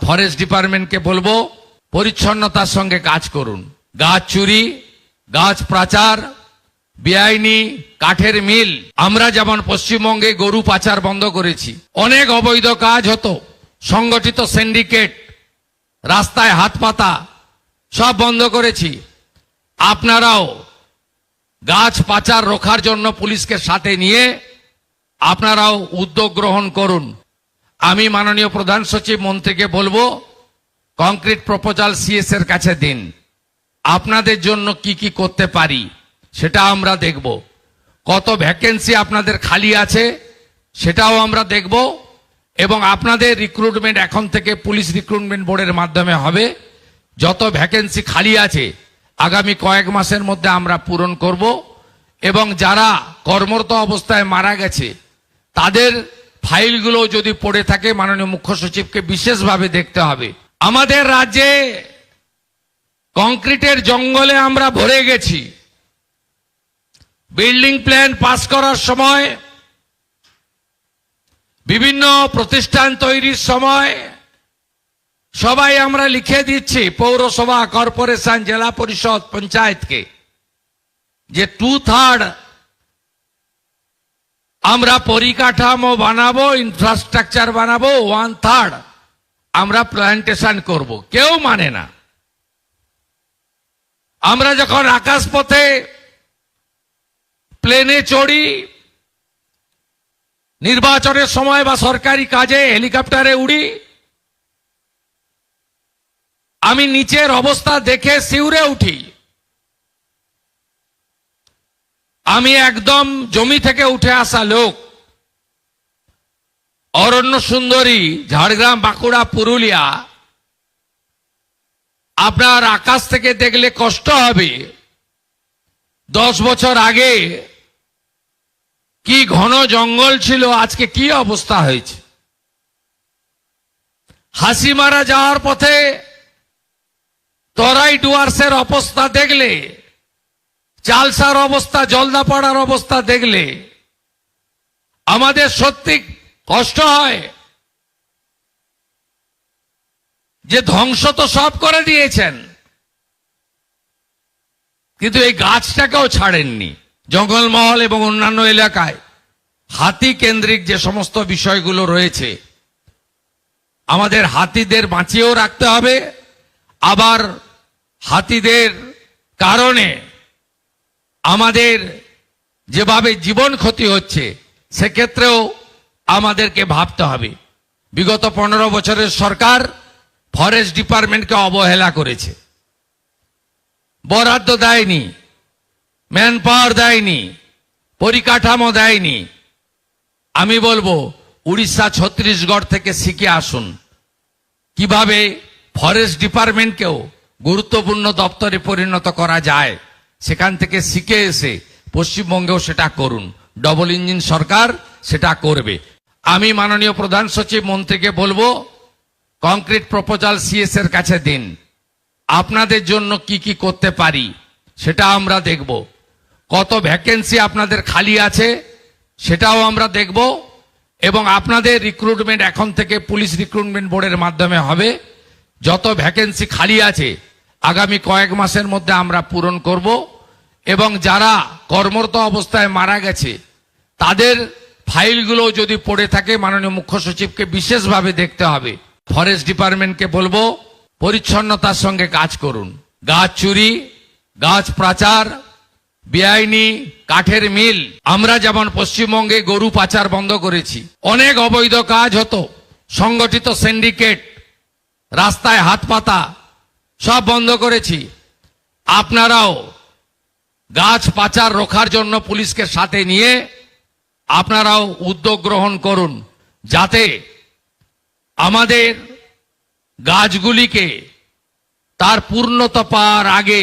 Forest ডিপার্টমেন্টকে বলবো পরিচ্ছন্নতার সঙ্গে কাজ করুন। গাছ চুরি, গাছ পাচার, বেআইনি কাঠের মিল, আমরা যেমন পশ্চিমবঙ্গে গরু পাচার বন্ধ করেছি, অনেক অবৈধ কাজ হতো, সংগঠিত সিন্ডিকেট, রাস্তায় হাত পাতা সব বন্ধ করেছি। আপনারাও গাছ পাচার রোখার জন্য পুলিশকে সাথে নিয়ে আপনারাও উদ্যোগ গ্রহণ করুন। আমি মাননীয় প্রধান সচিব মন্ত্রীকে বলবো কংক্রিট প্রপোজাল সিএস এর কাছে দিন। আপনাদের জন্য কি কি করতে পারি সেটা আমরা দেখব। কত ভ্যাকেন্সি আপনাদের খালি আছে সেটাও আমরা দেখব, এবং আপনাদের রিক্রুটমেন্ট এখন থেকে পুলিশ রিক্রুটমেন্ট বোর্ডের মাধ্যমে হবে। যত ভ্যাকেন্সি খালি আছে আগামী কয়েক মাসের মধ্যে আমরা পূরণ করব, এবং যারা কর্মরত অবস্থায় মারা গেছে তাদের ফাইলগুলো যদি পড়ে থাকে মাননীয় মুখ্য সচিবকে বিশেষভাবে দেখতে হবে। আমাদের রাজ্যে কংক্রিটের জঙ্গলে আমরা ভরে গেছি। বিল্ডিং প্ল্যান পাস করার সময়, বিভিন্ন প্রতিষ্ঠান তৈরির সময় সবাই আমরা লিখে দিচ্ছি পৌরসভা, কর্পোরেশন, জেলা পরিষদ, পঞ্চায়েতকে যে 2/3 আমরা পরিকাঠামো বানাবো, ইনফ্রাস্ট্রাকচার বানাবো, 1/3 আমরা প্ল্যান্টেশন করব। কেউ মানে না। আমরা যখন আকাশপথে প্লেনে চড়ি, নির্বাচনের সময় বা সরকারি কাজে হেলিকপ্টারে উড়ি, আমি নিচের অবস্থা দেখে শিউরে উঠি। আমি একদম জমি থেকে উঠে আসা লোক। অরণ্য সুন্দরী, ঝাড়গ্রাম, বাঁকুড়া, পুরুলিয়া, আপনার আকাশ থেকে দেখলে কষ্ট হবে। 10 বছর আগে কি ঘন জঙ্গল ছিল, আজকে কি অবস্থা হয়েছে। হাসিমারা যাওয়ার পথে তরাই ডুয়ার্সের অবস্থা দেখলে, চালসার অবস্থা, জলদাপাড়ার অবস্থা দেখলে আমাদের সত্যি কষ্ট হয় যে ধ্বংস তো সব করে দিয়েছেন, কিন্তু এই গাছটাকেও ছাড়েননি। জঙ্গলমহল এবং অন্যান্য এলাকায় হাতি কেন্দ্রিক যে সমস্ত বিষয়গুলো রয়েছে, আমাদের হাতিদের বাঁচিয়েও রাখতে হবে। আবার হাতিদের কারণে আমাদের যেভাবে জীবন ক্ষতি হচ্ছে সেক্ষেত্রেও আমাদেরকে ভাবতে হবে। বিগত 15 বছরের সরকার ফরেস্ট ডিপার্টমেন্টকে অবহেলা করেছে, বরাদ্দ দেয়নি, ম্যান পাওয়ার দেয়নি, পরিকাঠামো দেয়নি। আমি বলবো উড়িষ্যা, ছত্তিশগড় থেকে শিখে আসুন কিভাবে ফরেস্ট ডিপার্টমেন্টকেও গুরুত্বপূর্ণ দপ্তরে পরিণত করা যায়। সেখান থেকে শিখে এসে পশ্চিমবঙ্গেও সেটা করুন। ডবল ইঞ্জিন সরকার সেটা করবে। আমি মাননীয় প্রধান সচিব মন্ত্রীকে বলবো কংক্রিট প্রপোজাল সিএস এর কাছে দিন। আপনাদের জন্য কি কি করতে পারি সেটা আমরা দেখব। কত ভ্যাকেন্সি আপনাদের খালি আছে সেটাও আমরা দেখব, এবং আপনাদের রিক্রুটমেন্ট এখন থেকে পুলিশ রিক্রুটমেন্ট বোর্ডের মাধ্যমে হবে। যত ভ্যাকেন্সি খালি আছে আগামী কয়েক মাসের মধ্যে আমরা পূরণ করব, এবং যারা কর্মরত অবস্থায় মারা গেছে তাদের ফাইলগুলো যদি পড়ে থাকে মাননীয় মুখ্য সচিবকে বিশেষভাবে দেখতে হবে। ফরেস্ট ডিপার্টমেন্টকে বলবো পরিচ্ছন্নতার সঙ্গে কাজ করুন। গাছ চুরি, গাছ পাচার, বেআইনি কাঠের মিল, আমরা যেমন পশ্চিমবঙ্গে গরু পাচার বন্ধ করেছি, অনেক অবৈধ কাজ হতো, সংগঠিত সিন্ডিকেট, রাস্তায় হাত পাতা সব বন্ধ করেছি। আপনারাও গাছ পাচার রোখার জন্য পুলিশকে সাথে নিয়ে আপনারাও উদ্যোগ গ্রহণ করুন, যাতে আমাদের গাছগুলিকে তার পূর্ণতা পাওয়ার আগে